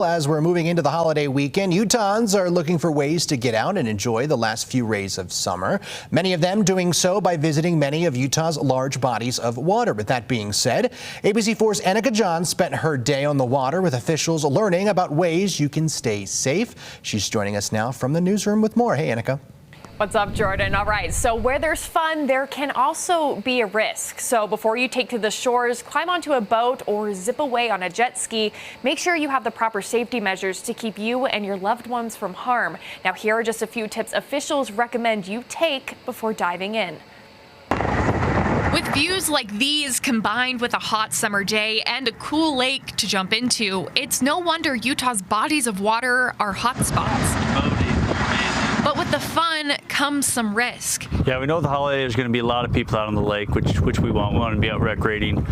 As we're moving into the holiday weekend, Utahns are looking for ways to get out and enjoy the last few rays of summer. Many of them doing so by visiting many of Utah's large bodies of water. With that being said, ABC4's Annika John spent her day on the water with officials learning about ways you can stay safe. She's joining us now from the newsroom with more. Hey, Annika. What's up, Jordan? All right, so where there's fun, there can also be a risk. So before you take to the shores, climb onto a boat or zip away on a jet ski, make sure you have the proper safety measures to keep you and your loved ones from harm. Now, here are just a few tips officials recommend you take before diving in. With views like these combined with a hot summer day and a cool lake to jump into, it's no wonder Utah's bodies of water are hotspots. But with the fun comes some risk. Yeah, we know the holiday there's going to be a lot of people out on the lake, which we want. We want to be out recreating.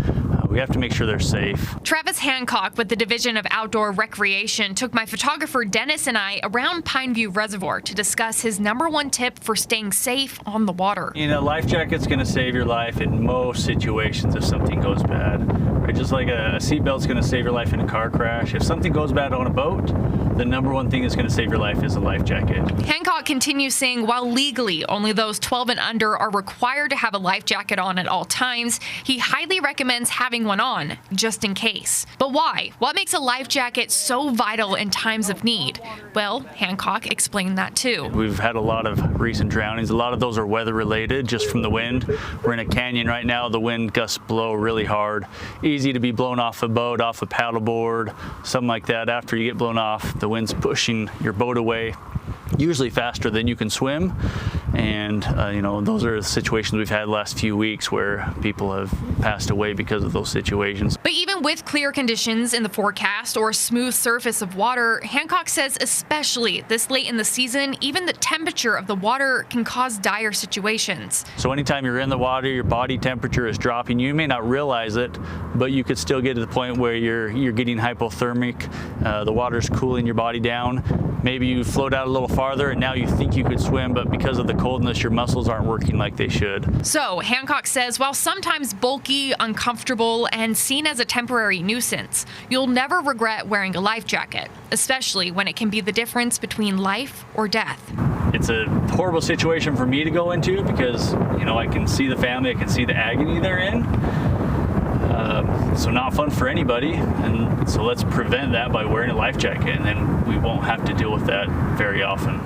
We have to make sure they're safe. Travis Hancock with the Division of Outdoor Recreation took my photographer Dennis and I around Pineview Reservoir to discuss his #1 tip for staying safe on the water. You know, life jacket's going to save your life in most situations if something goes bad. Right? Just like a seatbelt's going to save your life in a car crash. If something goes bad on a boat, the #1 thing that's going to save your life is a life jacket. Hancock continues saying while legally only those 12 and under are required to have a life jacket on at all times, he highly recommends having one on just in case. But why? What makes a life jacket so vital in times of need? Well, Hancock explained that too. We've had a lot of recent drownings. A lot of those are weather related, just from the wind. We're in a canyon right now. The wind gusts blow really hard. Easy to be blown off a boat, off a paddleboard, something like that. After you get blown off, the wind's pushing your boat away, usually faster than you can swim. And you know, those are the situations we've had the last few weeks where people have passed away because of those situations. But even with clear conditions in the forecast or a smooth surface of water, Hancock says especially this late in the season, even the temperature of the water can cause dire situations. So anytime you're in the water, your body temperature is dropping. You may not realize it, but you could still get to the point where you're getting hypothermic. The water's cooling your body down. Maybe you float out a little farther and now you think you could swim, but because of the coldness, your muscles aren't working like they should. So Hancock says while sometimes bulky, uncomfortable, and seen as a temporary nuisance, you'll never regret wearing a life jacket, especially when it can be the difference between life or death. It's a horrible situation for me to go into because, you know, I can see the family, I can see the agony they're in. So not fun for anybody, and so let's prevent that by wearing a life jacket, and then we won't have to deal with that very often.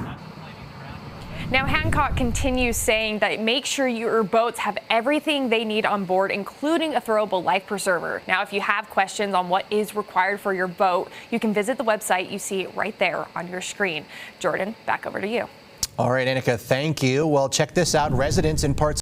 Now, Hancock continues saying that make sure your boats have everything they need on board, including a throwable life preserver. Now, if you have questions on what is required for your boat, you can visit the website. You see it right there on your screen. Jordan, back over to you. All right, Annika, thank you. Well, check this out. Residents in parts